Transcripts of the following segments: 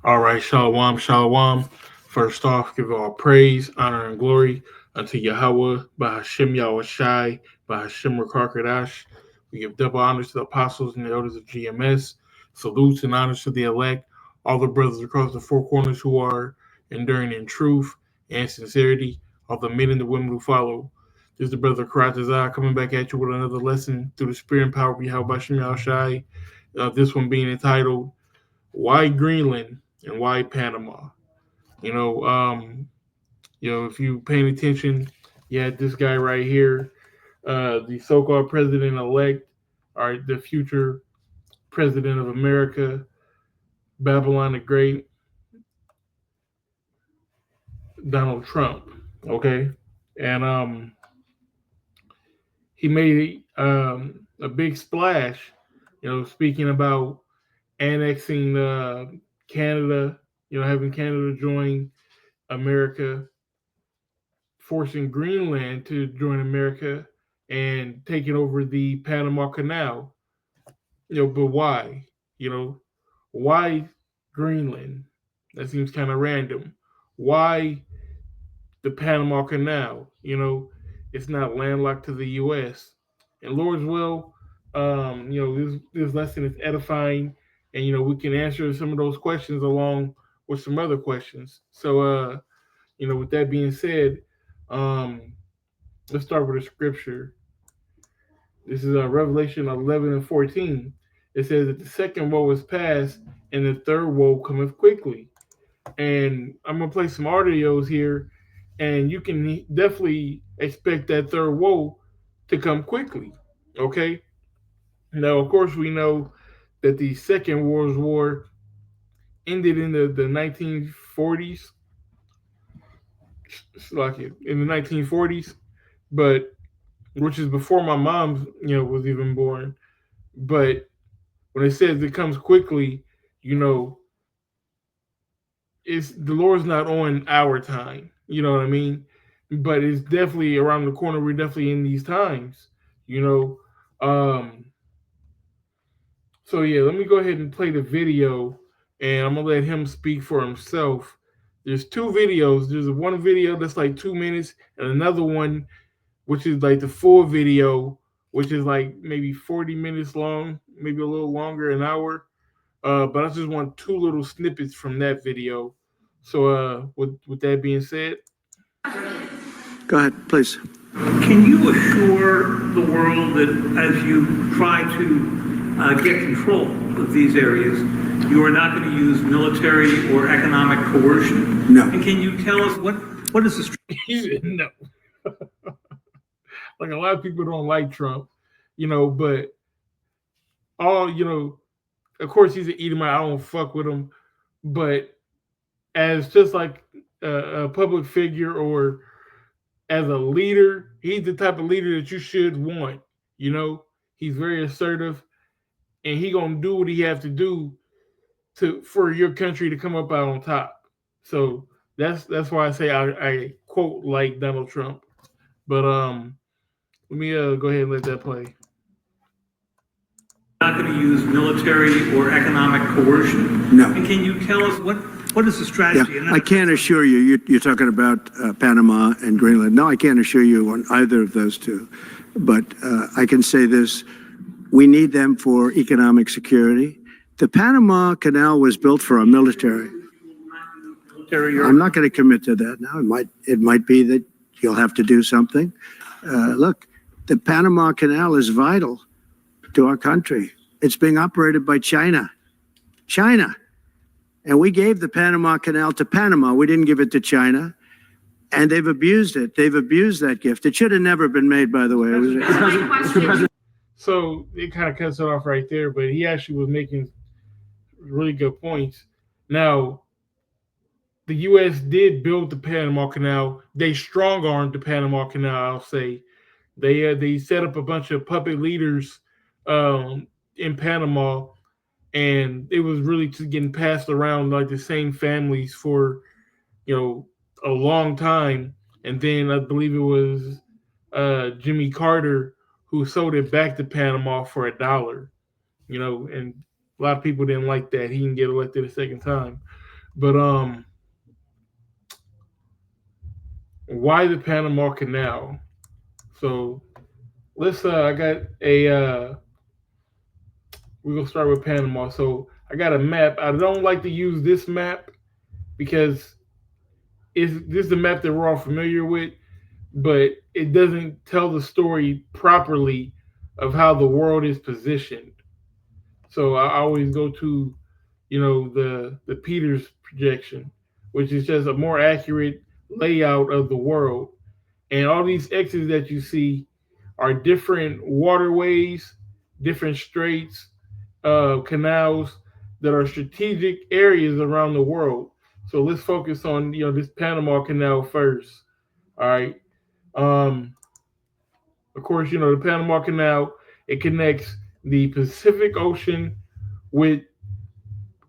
All right, shalom, shalom. First off, give all praise, honor, and glory unto Yahweh, Bahashem Yahushai, Bahashem Rakarkadash. We give double honors to the apostles and the elders of GMS. Salutes and honors to the elect, all the brothers across the four corners who are enduring in truth and sincerity, all the men and the women who follow. This is the brother Karatazah coming back at you with another lesson through the spirit and power of Yahweh Bahashem Yahushai. This one being entitled, Why Greenland and Why Panama? You know, um, if you paying attention, you had this guy right here, the so-called president-elect, or the future president of America, Babylon the Great, Donald Trump. Okay, and he made a big splash. Speaking about annexing Canada. Having Canada join America, forcing Greenland to join America and taking over the Panama Canal. But why? You know, why Greenland? That seems kind of random. Why the Panama Canal? It's not landlocked to the U.S. And Lord's will, this lesson is edifying, and we can answer some of those questions along with some other questions. So, with that being said, um, let's start with a scripture. This is Revelation 11 and 14. It says that the second woe is past, and the third woe cometh quickly. And I'm going to play some audios here, and you can definitely expect that third woe to come quickly. Okay? Now, of course, we know that the Second World War ended in the 1940s, like in the 1940s, but which is before my mom, was even born. But when it says it comes quickly, you know, it's the Lord's not on our time. You know what I mean? But it's definitely around the corner. We're definitely in these times. You know. So yeah, let me go ahead and play the video, and I'm gonna let him speak for himself. There's two videos. There's one video that's like 2 minutes, and another one which is like the full video, which is like maybe 40 minutes long, maybe a little longer, an hour. But I just want two little snippets from that video. So, with that being said, go ahead, please. Can you assure the world that as you try to get control of these areas, you are not going to use military or economic coercion? No. And can you tell us what is the strategy? he said no. Like a lot of people don't like Trump, but of course he's an Edomite. I don't fuck with him, but as just like a public figure or as a leader, he's the type of leader that you should want. He's very assertive, and he gonna do what he has to do for your country to come up out on top. So that's why I say I quote like Donald Trump. But let me go ahead and let that play. Not going to use military or economic coercion. No. And can you tell us what is the strategy? Yeah, I can't assure you. You're talking about Panama and Greenland. No, I can't assure you on either of those two. But I can say this: we need them for economic security. The Panama Canal was built for our military. I'm not going to commit to that now. It might be that you'll have to do something. Look, the Panama Canal is vital to our country. It's being operated by China. And we gave the Panama Canal to Panama. We didn't give it to China. And they've abused it. They've abused that gift. It should have never been made, by the way. So it kind of cuts it off right there, but he actually was making really good points. Now, the U.S. did build the Panama Canal. They strong-armed the Panama Canal, I'll say. They set up a bunch of puppet leaders in Panama, and it was really just getting passed around like the same families for a long time. And then I believe it was Jimmy Carter who sold it back to Panama for $1. And a lot of people didn't like that. He didn't get elected a second time. But why the Panama Canal? So let's I got a we're gonna start with Panama. So I got a map. I don't like to use this map because this is the map that we're all familiar with, but it doesn't tell the story properly of how the world is positioned. So I always go to, the Peters projection, which is just a more accurate layout of the world. And all these X's that you see are different waterways, different straits, canals that are strategic areas around the world. So let's focus on this Panama Canal first. All right. Um, of course, the Panama Canal, it connects the Pacific Ocean with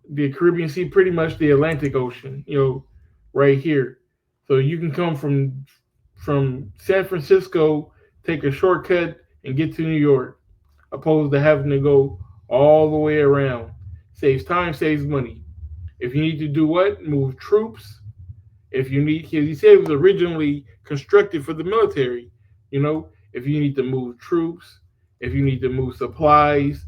the Caribbean Sea, pretty much the Atlantic Ocean. Right here. So you can come from San Francisco, take a shortcut, and get to New York, opposed to having to go all the way around. Saves time, saves money. If you need to do what? Move troops. If you need, because he said it was originally constructed for the military. If you need to move troops, if you need to move supplies,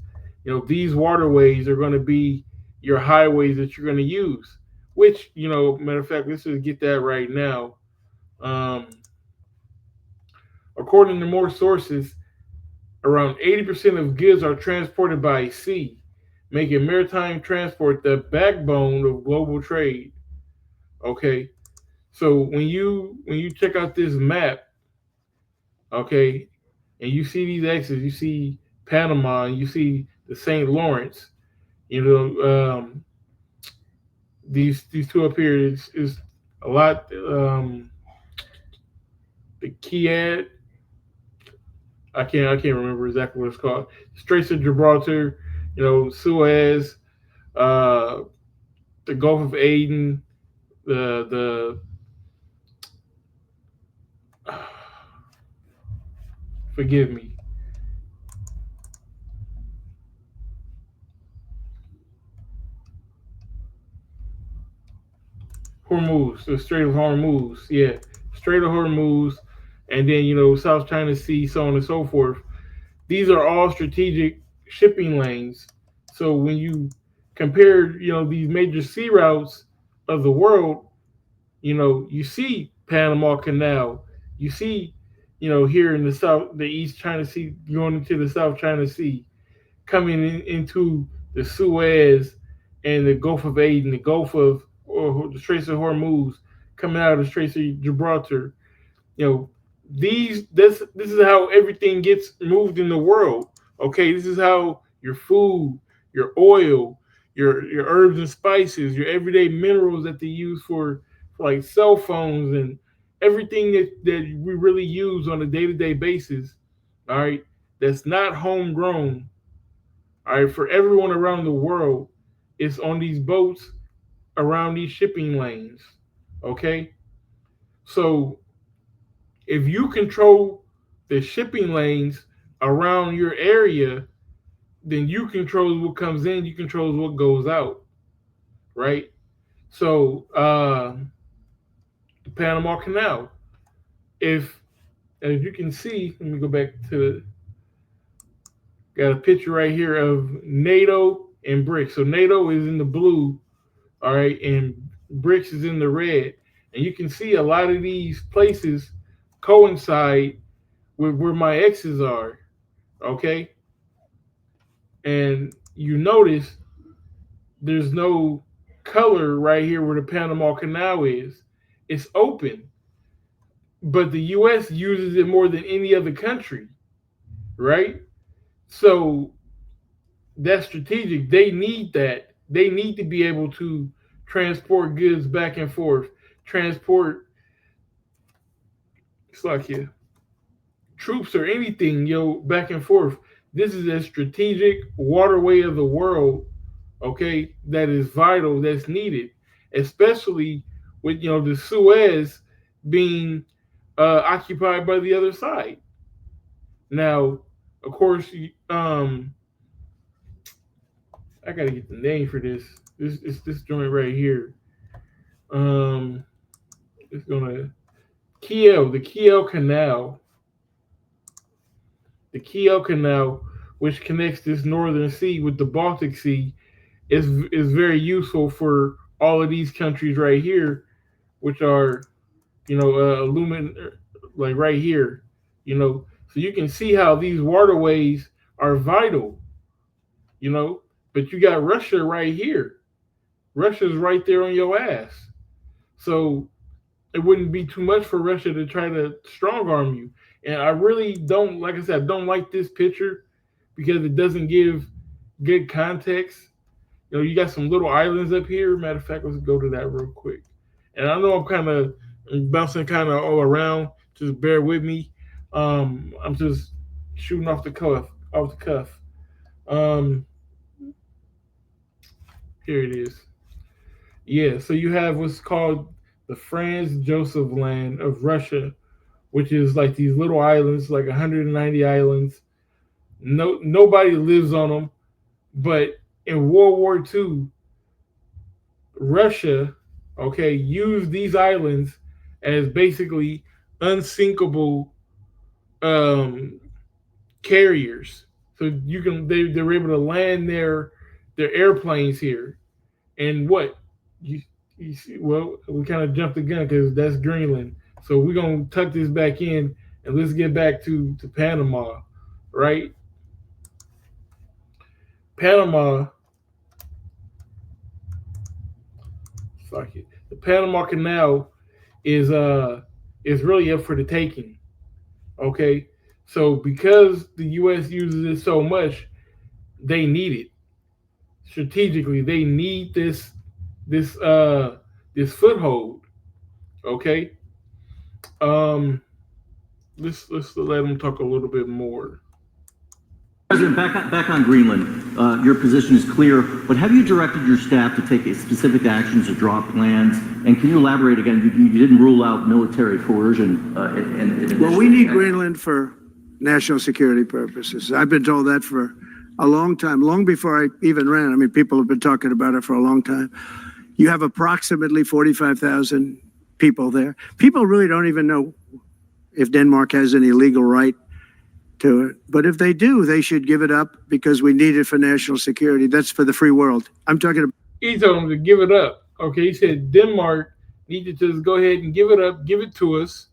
these waterways are going to be your highways that you're going to use. Which, matter of fact, let's just get that right now. Um, According to more sources, around 80% of goods are transported by sea, making maritime transport the backbone of global trade. Okay, so when you check out this map, okay, and you see these X's, you see Panama, and you see the St. Lawrence, you know, these two up here is a lot. The Kiad, I can't remember exactly what it's called. Straits of Gibraltar, Suez, uh, the Gulf of Aden, the forgive me, Hormuz, the Strait of Hormuz, yeah, Strait of Hormuz, and then South China Sea, so on and so forth. These are all strategic shipping lanes. So when you compare, these major sea routes of the world, you see Panama Canal, you see, here in the East China Sea going into the South China Sea, coming into the Suez and the Gulf of Aden, the Gulf of or the Straits of Hormuz, coming out of the Straits of Gibraltar. You know, this is how everything gets moved in the world. Okay, this is how your food, your oil, your herbs and spices, your everyday minerals that they use for like cell phones and everything that we really use on a day-to-day basis. All right, that's not homegrown. All right, for everyone around the world, it's on these boats around these shipping lanes. Okay, so if you control the shipping lanes around your area, then you control what comes in, you control what goes out, right? So the Panama Canal, if as you can see, let me go back to got a picture right here of NATO and BRICS. So NATO is in the blue, all right, and BRICS is in the red, and you can see a lot of these places coincide with where my X's are, okay? And you notice there's no color right here where the Panama Canal is. It's open, but the U.S. uses it more than any other country, right? So that's strategic. They need that. They need to be able to transport goods back and forth, transport. It's like yeah, troops or anything, back and forth. This is a strategic waterway of the world, okay, that is vital, that's needed, especially with the Suez being occupied by the other side. Now, of course, I gotta get the name for this. This joint right here. Um, it's gonna Kiel, the Kiel Canal, which connects this northern sea with the Baltic Sea, is very useful for all of these countries right here, which are aluminum, like right here, So you can see how these waterways are vital, you know. But you got Russia right here. Russia's right there on your ass. So it wouldn't be too much for Russia to try to strong arm you. And I really don't, like I said, I don't like this picture because it doesn't give good context. You got some little islands up here. Matter of fact, let's go to that real quick. And I know I'm kind of bouncing kind of all around. Just bear with me. I'm just shooting off the cuff. Off the cuff. Um, Here it is. Yeah. So you have what's called the Franz Joseph Land of Russia, which is like these little islands, like 190 islands. Nobody lives on them, but in World War II, Russia, okay, used these islands as basically unsinkable um, carriers. So they were able to land their airplanes here. And what you you see, well, we kind of jumped the gun because that's Greenland. So we're gonna tuck this back in and let's get back to Panama, right? Panama, fuck it. The Panama Canal is really up for the taking. Okay, so because the U.S. uses it so much, they need it strategically. They need this this foothold. Okay, um, let's let them talk a little bit more. President, back on Greenland, your position is clear, but have you directed your staff to take specific actions to draw plans? And can you elaborate again? You didn't rule out military coercion. Well, we need Greenland for national security purposes. I've been told that for a long time, long before I even ran. I mean, people have been talking about it for a long time. You have approximately 45,000 people there. People really don't even know if Denmark has any legal right to it. But if they do, they should give it up because we need it for national security. That's for the free world. I'm talking about. He told them to give it up. Okay, he said Denmark needed to just go ahead and give it up, give it to us.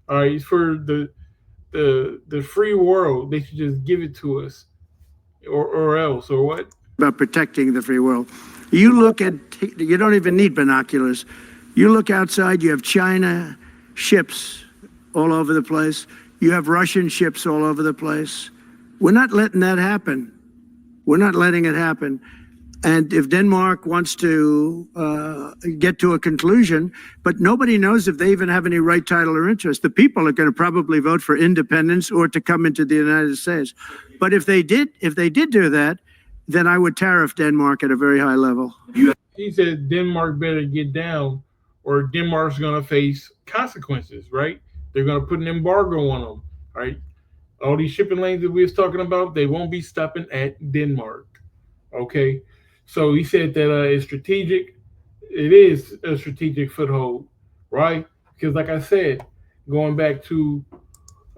All right, for the free world, they should just give it to us, or else, or what? About protecting the free world. You look at, you don't even need binoculars. You look outside, you have China ships all over the place. You have Russian ships all over the place. We're not letting that happen. We're not letting it happen. And if Denmark wants to get to a conclusion, but nobody knows if they even have any right, title, or interest. The people are going to probably vote for independence or to come into the United States. But if they did do that, then I would tariff Denmark at a very high level. He said Denmark better get down, or Denmark's going to face consequences. Right? They're going to put an embargo on them. Right? All these shipping lanes that we was talking about, they won't be stopping at Denmark. Okay. So he said that it's strategic. It is a strategic foothold, right? Because, like I said, going back to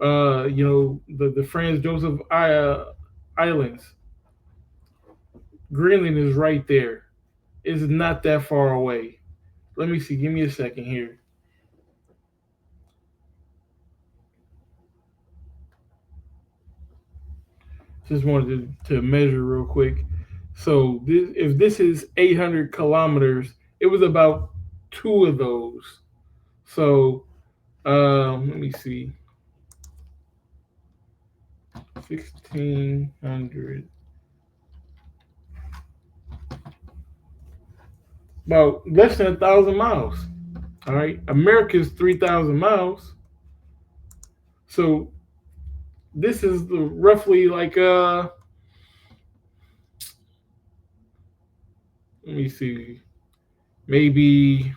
the Franz Joseph Islands, Greenland is right there. It's not that far away. Let me see. Give me a second here. Just wanted to measure real quick. So if this is 800 kilometers, it was about two of those. So let me see. 1,600. About less than 1,000 miles. All right. America's 3,000 miles. So this is the roughly like let me see, maybe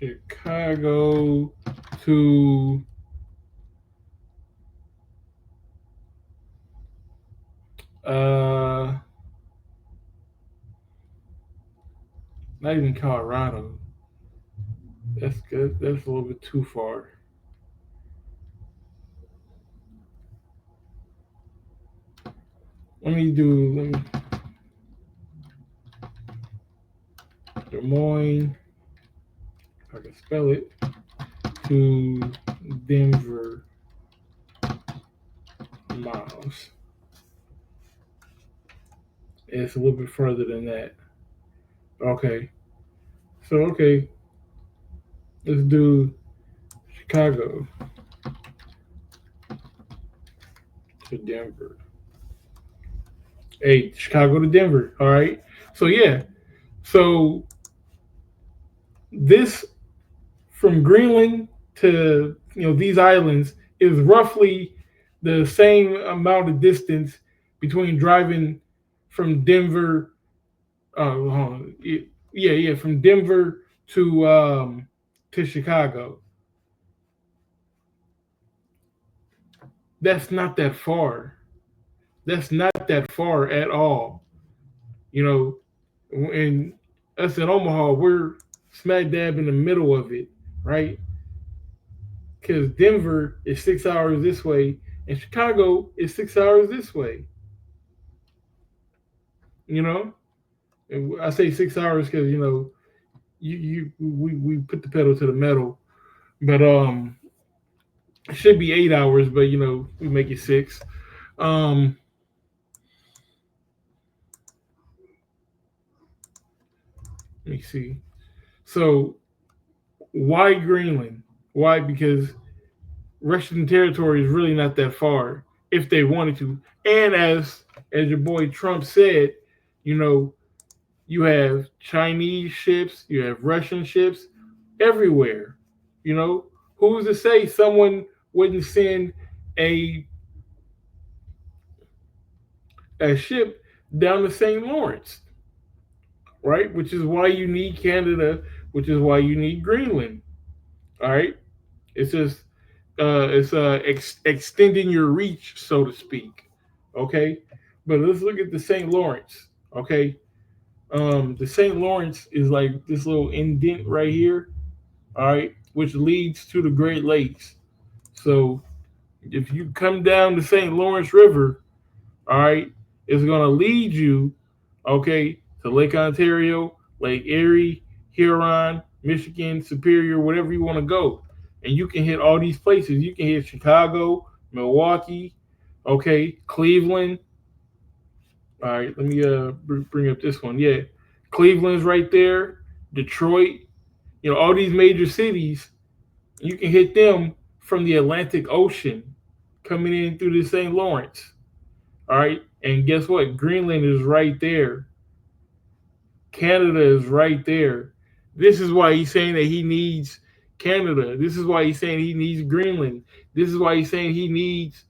Chicago to Uh, Not even Colorado. That's good. That's a little bit too far. Let me Des Moines, if I can spell it, to Denver miles. It's a little bit further than that. Okay. So okay, let's do Chicago to Denver. Hey, Chicago to Denver. All right. So yeah. So this from Greenland to these islands is roughly the same amount of distance between driving from Denver. Hold on. Yeah, from Denver to Chicago. That's not that far. That's not that far at all. You know, and us in Omaha, we're smack dab in the middle of it, right? Because Denver is 6 hours this way, and Chicago is 6 hours this way. You know, and I say 6 hours because we put the pedal to the metal, but it should be 8 hours, but we make it six. Um, Let me see. So why Greenland? Why? Because Russian territory is really not that far if they wanted to. And as your boy Trump said, you know, you have Chinese ships, you have Russian ships everywhere. You know, who's to say someone wouldn't send a a ship down the St. Lawrence, right? Which is why you need Canada, which is why you need Greenland. All right. It's just extending your reach, so to speak. Okay, but let's look at the St. Lawrence. Okay, the St. Lawrence is like this little indent right here. All right, which leads to the Great Lakes. So if you come down the St. Lawrence River, all right, it's gonna lead you, okay, to Lake Ontario, Lake Erie, Huron, Michigan, Superior, whatever you want to go. And you can hit all these places. You can hit Chicago, Milwaukee, okay, Cleveland. All right, let me bring up this one. Yeah, Cleveland's right there. Detroit, all these major cities. You can hit them from the Atlantic Ocean coming in through the St. Lawrence. All right, and guess what? Greenland is right there. Canada is right there. This is why he's saying that he needs Canada. This is why he's saying he needs Greenland. This is why he's saying he needs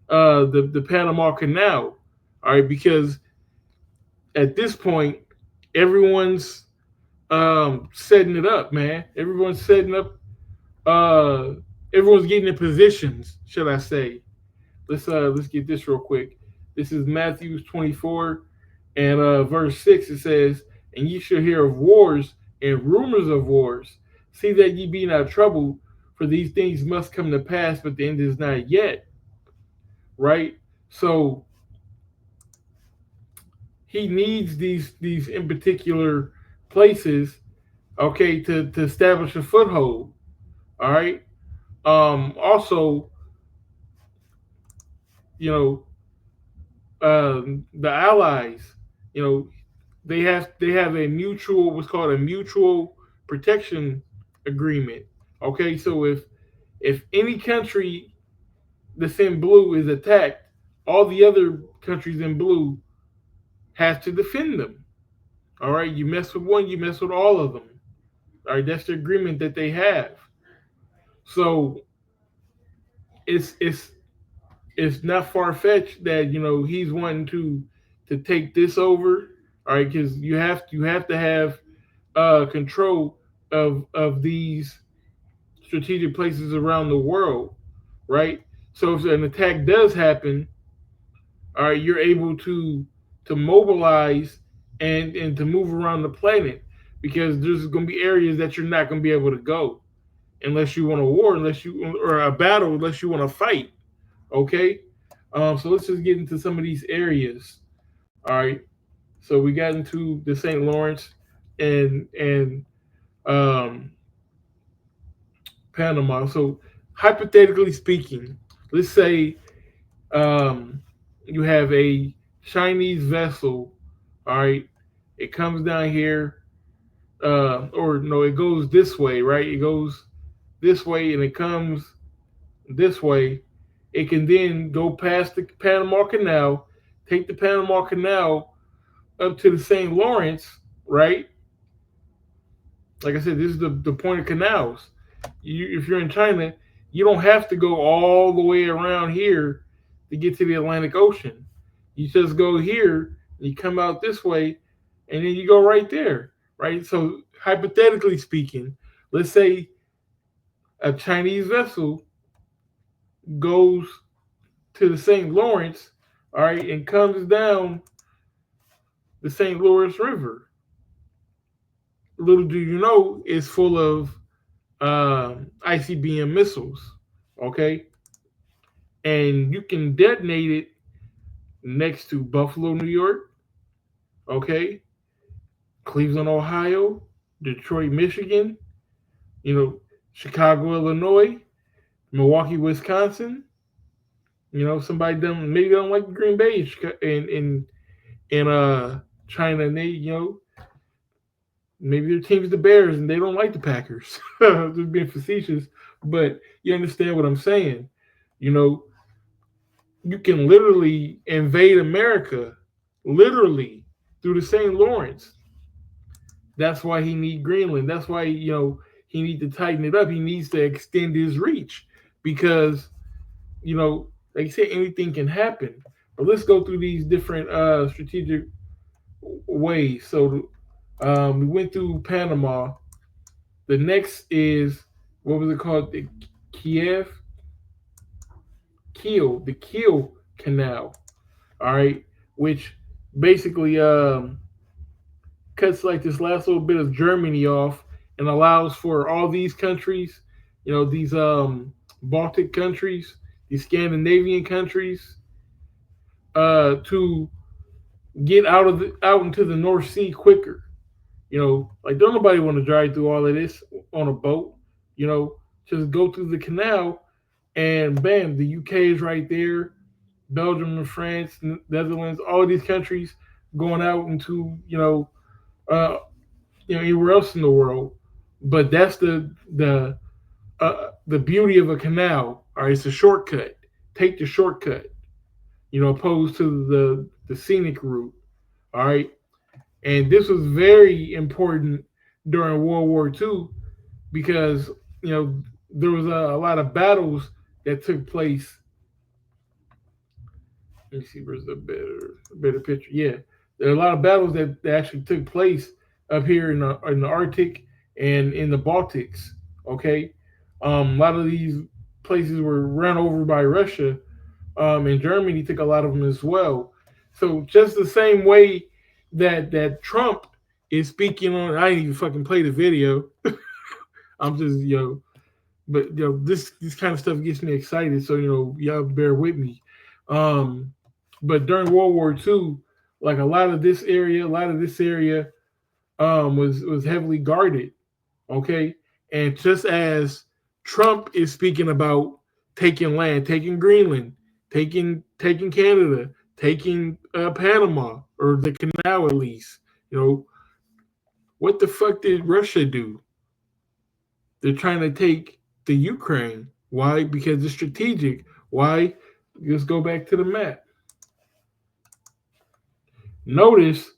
the Panama Canal. All right, because at this point, everyone's setting it up, man. Everyone's setting up. Uh, Everyone's getting in positions, should I say? Let's get this real quick. This is Matthew 24 and verse 6. It says, "And ye shall hear of wars and rumors of wars. See that ye be not troubled, for these things must come to pass, but the end is not yet." Right? So he needs these in particular places, okay, to establish a foothold. All right. Also, you know, the allies, you know, they have a mutual what's called a mutual protection agreement. Okay, so if any country that's in blue is attacked, all the other countries in blue have to defend them. All right, you mess with one, you mess with all of them. All right, that's the agreement that they have. So it's it's it's not far fetched that he's wanting to take this over. All right, because you have to have control of these strategic places around the world, right? So if an attack does happen, all right, you're able to mobilize and to move around the planet, because there's going to be areas that you're not going to be able to go unless you want a war, unless you or a battle, unless you want to fight. Okay, so let's just get into some of these areas. All right, so we got into the St. Lawrence and um, Panama. So hypothetically speaking, let's say you have a Chinese vessel. All right, it comes down here, or no, it goes this way, right? It goes this way and it comes this way. It can then go past the Panama Canal, take the Panama Canal up to the St. Lawrence, right? Like I said, this is the point of canals. If you're in China, you don't have to go all the way around here to get to the Atlantic Ocean. You just go here, you come out this way, and then you go right there, right? So hypothetically speaking, let's say a Chinese vessel goes to the St. Lawrence, all right, and comes down the St. Lawrence River. Little do you know, it's full of ICBM missiles, okay? And you can detonate it next to Buffalo, New York, okay? Cleveland, Ohio, Detroit, Michigan, Chicago, Illinois, Milwaukee, Wisconsin. Somebody maybe they don't like Green Bay in China, and they maybe their team's the Bears and they don't like the Packers. Just being facetious, but you understand what I'm saying. You can literally invade America, literally through the St. Lawrence. That's why he need Greenland. That's why he need to tighten it up. He needs to extend his reach because like I said, anything can happen. But let's go through these different strategic ways. So we went through Panama. The next is, what was it called? The Kiel Canal. All right, which basically cuts like this last little bit of Germany off and allows for all these countries, these Baltic countries, these Scandinavian countries, to get out into the North Sea quicker. Like don't nobody want to drive through all of this on a boat. Just go through the canal, and bam, the UK is right there. Belgium and France, Netherlands, all these countries going out into anywhere else in the world. But that's the beauty of a canal. All right, it's a shortcut. Take the shortcut. Opposed to the scenic route. All right, and this was very important during World War II because there was a lot of battles that took place. Let me see, where's the better picture? Yeah, there are a lot of battles that actually took place up here in the Arctic and in the Baltics. Okay, a lot of these places were run over by Russia, and Germany took a lot of them as well. So just the same way that Trump is speaking on, I didn't even fucking play the video. I'm just but this kind of stuff gets me excited. So y'all bear with me. But during World War II, like a lot of this area was heavily guarded. Okay, and just as Trump is speaking about taking land, taking Greenland, taking Canada, taking Panama or the canal at least, what the fuck did Russia do? They're trying to take the Ukraine. Why? Because it's strategic. Why? Let's go back to the map. Notice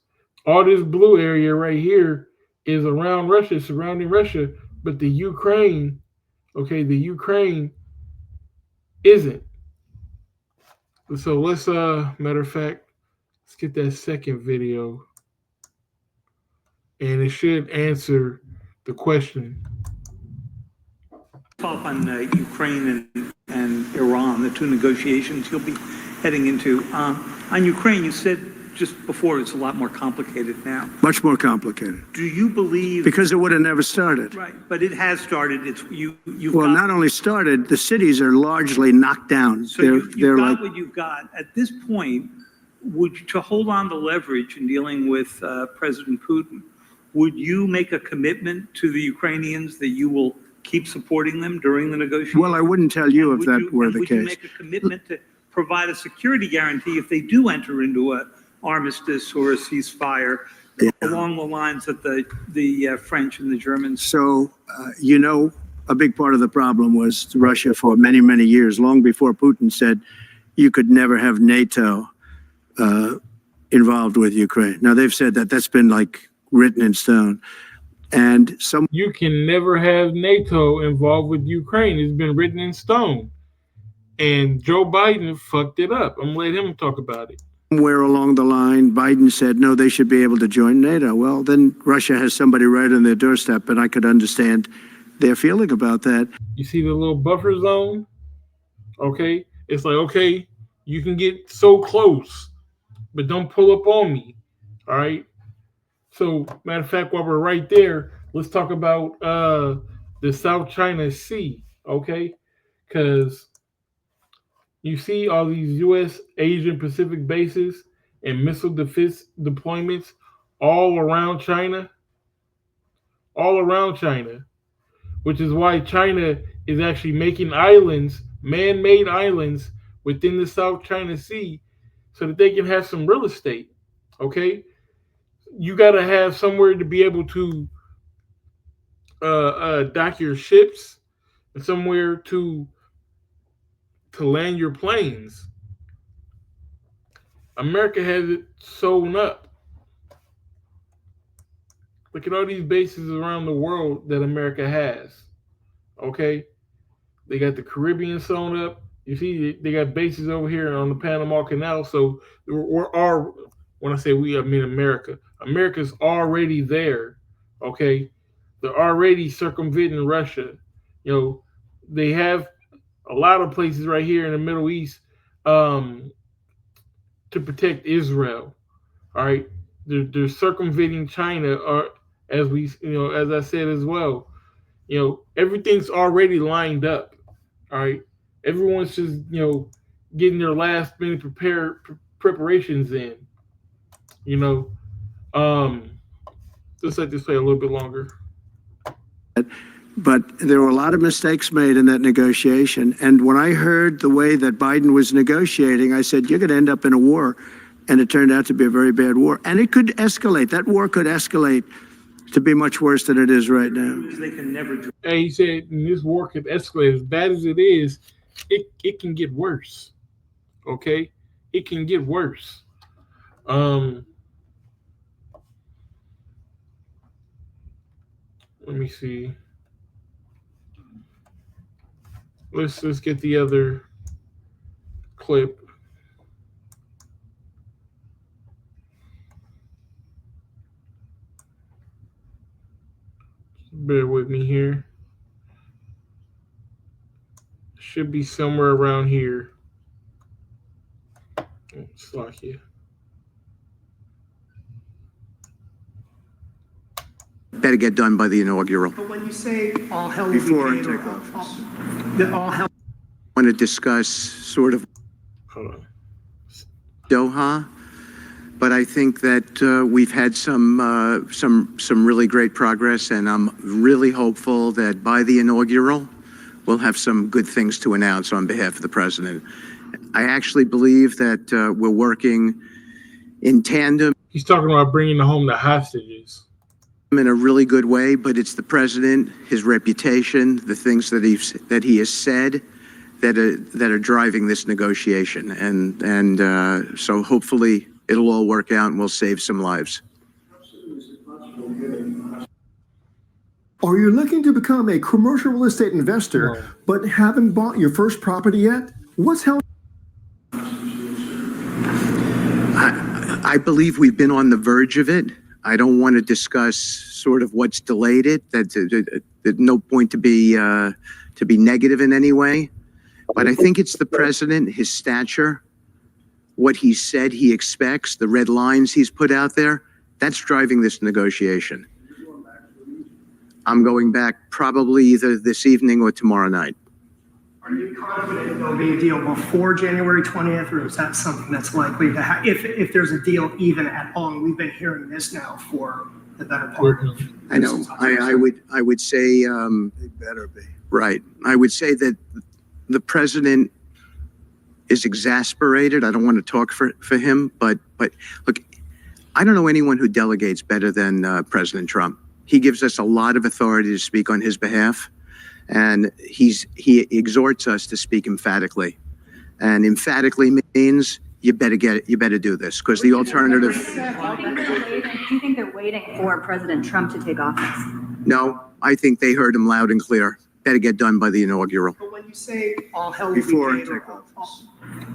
all this blue area right here is around Russia, surrounding Russia, but the Ukraine isn't. So let's matter of fact, let's get that second video. And it should answer the question. Talk on Ukraine and Iran, the two negotiations. You'll be heading into. On Ukraine, you said just before it's a lot more complicated now. Much more complicated. Do you believe? Because it would have never started. Right, but it has started. You've Well, got, not only started, the cities are largely knocked down. so they're you've got like, what you've got. At this point, to hold on to leverage in dealing with President Putin, would you make a commitment to the Ukrainians that you will keep supporting them during the negotiations? well, I wouldn't tell you if that were the Would you case. make a commitment to provide a security guarantee if they do enter into a armistice or a ceasefire along the lines that the French and the Germans? So, a big part of the problem was Russia for many, many years, long before Putin said you could never have NATO involved with Ukraine. Now, they've said that that's been like written in stone. And You can never have NATO involved with Ukraine. It's been written in stone. And Joe Biden fucked it up. I'm going to let him talk about it. somewhere along the line, Biden said, no, they should be able to join NATO. Well, then Russia has somebody right on their doorstep, and I could understand their feeling about that. You see the little buffer zone? Okay. It's like, okay, you can get so close, but don't pull up on me. All right. So, matter of fact, while we're right there, let's talk about the South China Sea. Okay. Because you see all these U.S., Asian Pacific bases and missile defense deployments all around China, which is why China is actually making islands, man-made islands within the South China Sea so that they can have some real estate, okay? You got to have somewhere to be able to dock your ships and somewhere to land your planes. America has it sewn up. Look at all these bases around the world that America has. Okay? They got the Caribbean sewn up. You see, they got bases over here on the Panama Canal. So when I say we, I mean America. America's already there. Okay? They're already circumventing Russia. They have a lot of places right here in the Middle East to protect Israel. All right, they're circumventing China, as I said as well. Everything's already lined up. All right, everyone's just getting their last minute preparations in. Just let this play a little bit longer. But there were a lot of mistakes made in that negotiation. And when I heard the way that Biden was negotiating, I said, you're going to end up in a war. And it turned out to be a very bad war. And it could escalate. That war could escalate to be much worse than it is right now. They can never do. Hey, he said this war could escalate. As bad as it is, it can get worse. Okay? It can get worse. Let me see. Let's get the other clip. Bear with me here. Should be somewhere around here. Slovakia. Better get done by the inaugural. But when you say all hell will Before be I paid, take or office. that all hell. I want to discuss sort of Hold on. Doha, but I think that we've had some really great progress, and I'm really hopeful that by the inaugural, we'll have some good things to announce on behalf of the president. I actually believe that we're working in tandem. He's talking about bringing home the hostages. In a really good way, but it's the president, his reputation, the things that he has said that are driving this negotiation, and so hopefully it'll all work out and we'll save some lives. Are you looking to become a commercial real estate investor, but haven't bought your first property yet? What's held? I believe we've been on the verge of it. I don't want to discuss sort of what's delayed it. There's no point to be negative in any way. But I think it's the president, his stature, what he said he expects, the red lines he's put out there, that's driving this negotiation. I'm going back probably either this evening or tomorrow night. Are you confident there'll be a deal before January 20th, or is that something that's likely to happen? If there's a deal even at all? We've been hearing this now for the better part of. I know. I would say It better be. right. I would say that the president is exasperated. I don't want to talk for him, but look, I don't know anyone who delegates better than President Trump. He gives us a lot of authority to speak on his behalf, and he exhorts us to speak emphatically. And emphatically means you better do this, because the alternative. Do you think they're waiting for President Trump to take office? No, I think they heard him loud and clear. Better get done by the inaugural. But when you say all hell will Before be it paid, took office.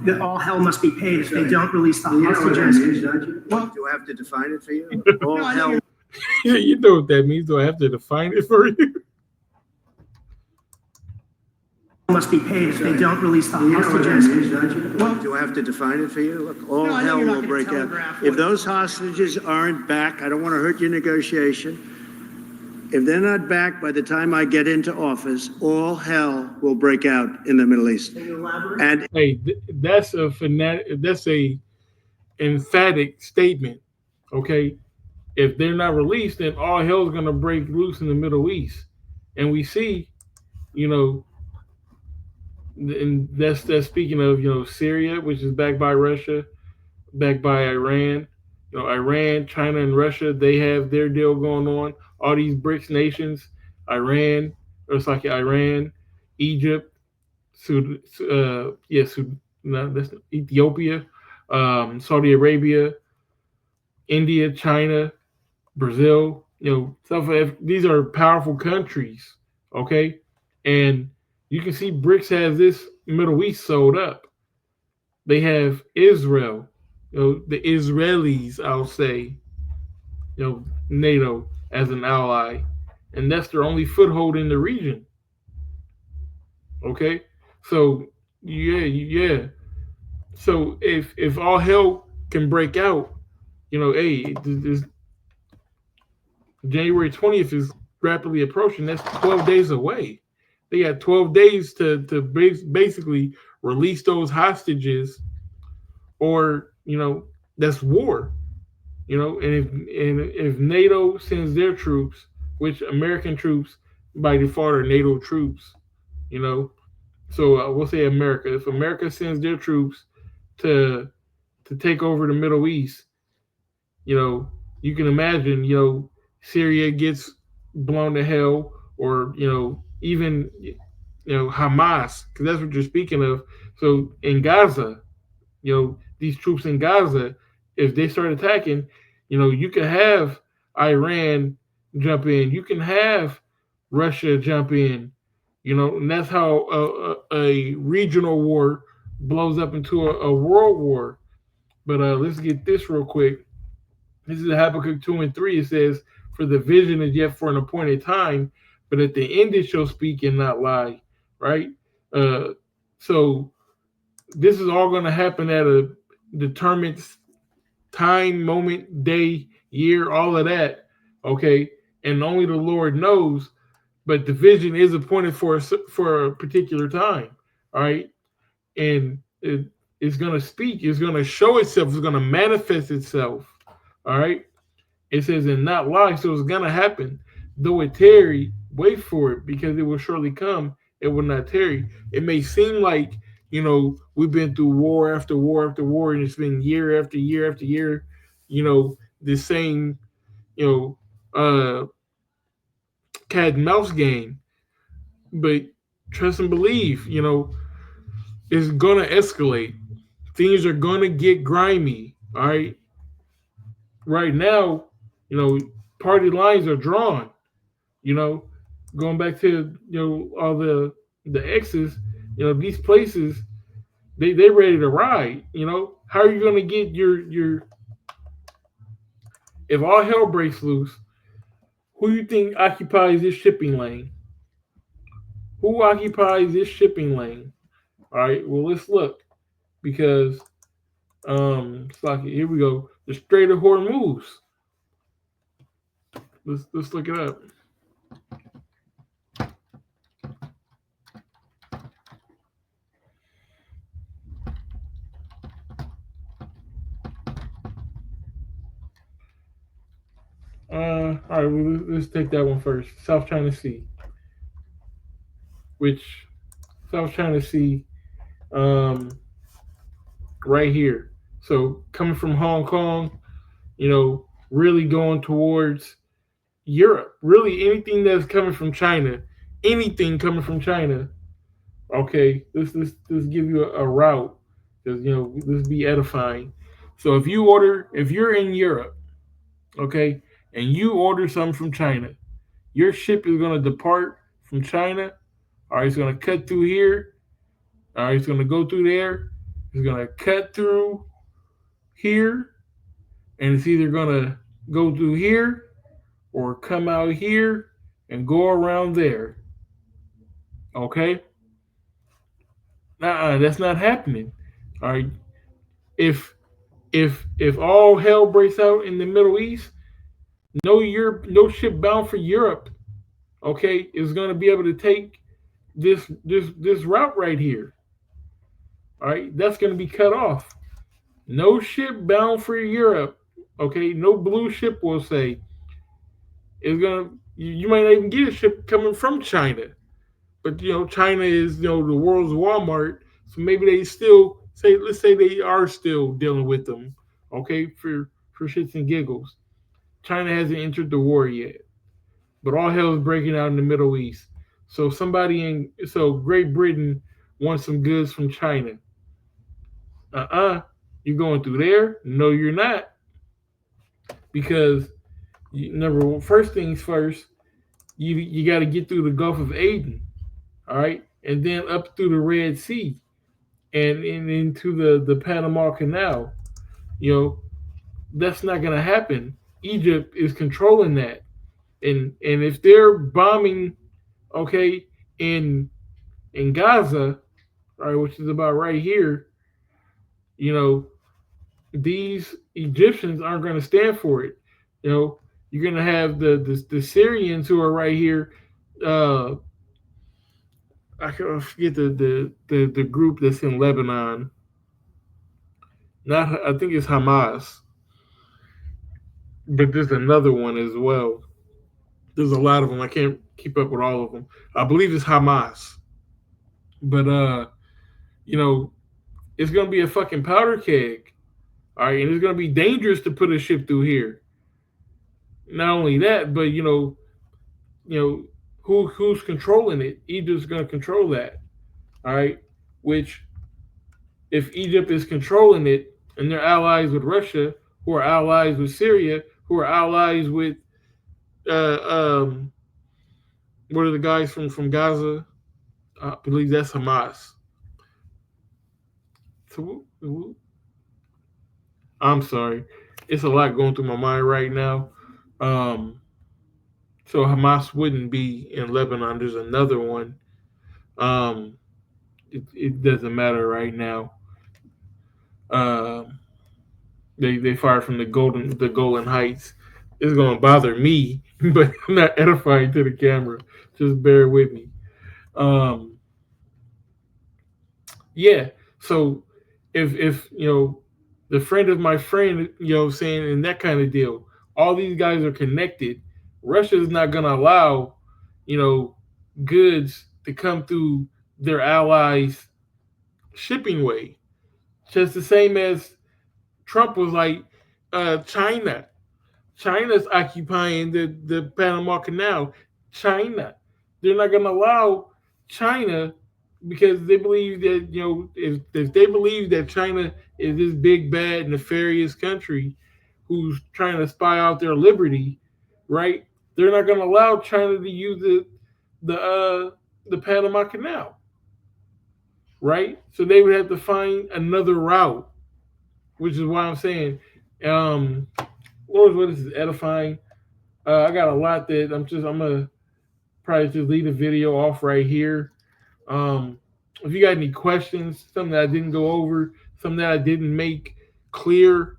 that all hell must be paid if they don't release the hostages. Well, do I have to define it for you? All No, I hell. Yeah, you know what that means. Do I have to define it for you? Must be paid if they don't release the hostages. Well, do I have to define it for you? Look, all No, I know hell you're not will gonna break out. telegraph If what- those hostages aren't back, I don't want to hurt your negotiation. If they're not back by the time I get into office, all hell will break out in the Middle East. Can you elaborate? And Hey, that's a fanatic. That's a emphatic statement. Okay, if they're not released, then all hell's gonna break loose in the Middle East, and we see, you know, and that's speaking of, you know, Syria, which is backed by Russia, backed by Iran. You know, Iran, China, and Russia, they have their deal going on. All these BRICS nations, Iran, or it's like Iran, Egypt, Ethiopia, Saudi Arabia, India, China, Brazil. You know, these are powerful countries. Okay, and you can see BRICS has this Middle East sold up. They have Israel, you know, the Israelis, I'll say, you know, NATO as an ally, and that's their only foothold in the region. Okay, so yeah. So if all hell can break out, you know, hey, this January 20th is rapidly approaching. That's 12 days away. They got 12 days to basically release those hostages, or, you know, that's war. You know, and if NATO sends their troops, which American troops by default are NATO troops, you know, so we'll say America. If America sends their troops to take over the Middle East, you know, you can imagine, you know, Syria gets blown to hell, or, you know, even, you know, Hamas, because that's what you're speaking of. So in Gaza, you know, these troops in Gaza, if they start attacking, you know, you can have Iran jump in, you can have Russia jump in, you know, and that's how a regional war blows up into a world war. But let's get this real quick. This is Habakkuk 2 and 3. It says, "For the vision is yet for an appointed time, but at the end it shall speak and not lie." Right? So this is all going to happen at a determined time, moment, day, year, all of that. Okay, and only the Lord knows. But the vision is appointed for a particular time. All right, and it's going to speak. It's going to show itself. It's going to manifest itself. All right. It says, "and not lie." So it's going to happen. Though it tarry, wait for it, because it will surely come. It will not tarry. It may seem like, you know, we've been through war after war after war, and it's been year after year after year, you know, the same, you know, cat and mouse game. But trust and believe, you know, it's going to escalate. Things are going to get grimy. All right. Right now, you know, party lines are drawn. You know, going back to, you know, all the exes, you know, these places, they ready to ride. You know, how are you going to get your if all hell breaks loose? Who do you think occupies this shipping lane? Who occupies this shipping lane? All right, well, let's look, because Here we go. The Strait of Hormuz. Let's look it up. All right, well, let's take that one first. South China Sea, which South China Sea, um, right here. So coming from Hong Kong, really going towards Europe. Really, anything coming from China. Okay, let's give you a route. Because let's be edifying. So if you're in Europe, okay, and you order something from China, your ship is going to depart from China. All right, it's going to cut through here. All right, it's going to go through there. It's going to cut through here, and it's either going to go through here or come out here and go around there. Okay? That's not happening. All right. If all hell breaks out in the Middle East, no ship bound for Europe, okay, is going to be able to take this route right here. All right, that's going to be cut off. No ship bound for Europe, okay, no blue ship will say is going to. You might not even get a ship coming from China, but China is the world's Walmart, so maybe they still say, let's say they are still dealing with them, okay, for shits and giggles. China hasn't entered the war yet, but all hell is breaking out in the Middle East. So Great Britain wants some goods from China. You're going through there? No, you're not, because number one, first things first, you got to get through the Gulf of Aden, all right, and then up through the Red Sea, and into the Panama Canal. That's not going to happen. Egypt is controlling that, and if they're bombing, okay, in Gaza, all right, which is about right here, these Egyptians aren't going to stand for it. You're going to have the Syrians who are right here. I forget the group that's in Lebanon. Not, I think it's Hamas, but there's another one as well. There's a lot of them. I can't keep up with all of them. I believe it's Hamas, but it's gonna be a fucking powder keg. All right, and it's gonna be dangerous to put a ship through here. Not only that, but who's controlling it? Egypt's gonna control that. All right, which if Egypt is controlling it and they're allies with Russia, who are allies with Syria, who are allies with what are the guys from Gaza? I believe that's Hamas. So, I'm sorry, it's a lot going through my mind right now. So Hamas wouldn't be in Lebanon. There's another one. It doesn't matter right now. They fired from the Golan Heights. It's gonna bother me, but I'm not edifying to the camera. Just bear with me. Yeah. So if the friend of my friend, saying in that kind of deal, all these guys are connected. Russia is not gonna allow, goods to come through their allies' shipping way. Just the same as Trump was like, China. China's occupying the Panama Canal. China. They're not going to allow China, because they believe that, if they believe that China is this big, bad, nefarious country who's trying to spy out their liberty, right? They're not going to allow China to use the Panama Canal, right? So they would have to find another route, which is why I'm saying, Lord, what is edifying? I got a lot that I'm gonna probably just leave the video off right here. If you got any questions, something that I didn't go over, something that I didn't make clear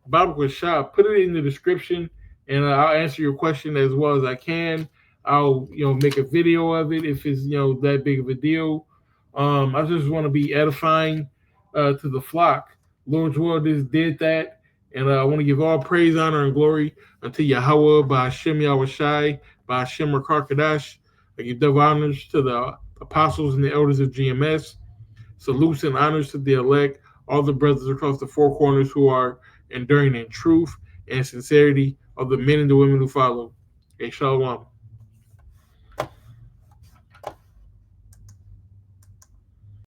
biblical shot, put it in the description, and I'll answer your question as well as I can. I'll make a video of it if it's that big of a deal. I just want to be edifying to the flock. Lord's will just did that, and I want to give all praise, honor, and glory unto Yahweh by Hashem Yahushai, by Hashem Rakakadash. I give double honors to the apostles and the elders of GMS. Salutes and honors to the elect, all the brothers across the four corners who are enduring in truth and sincerity, of the men and the women who follow. Shalom.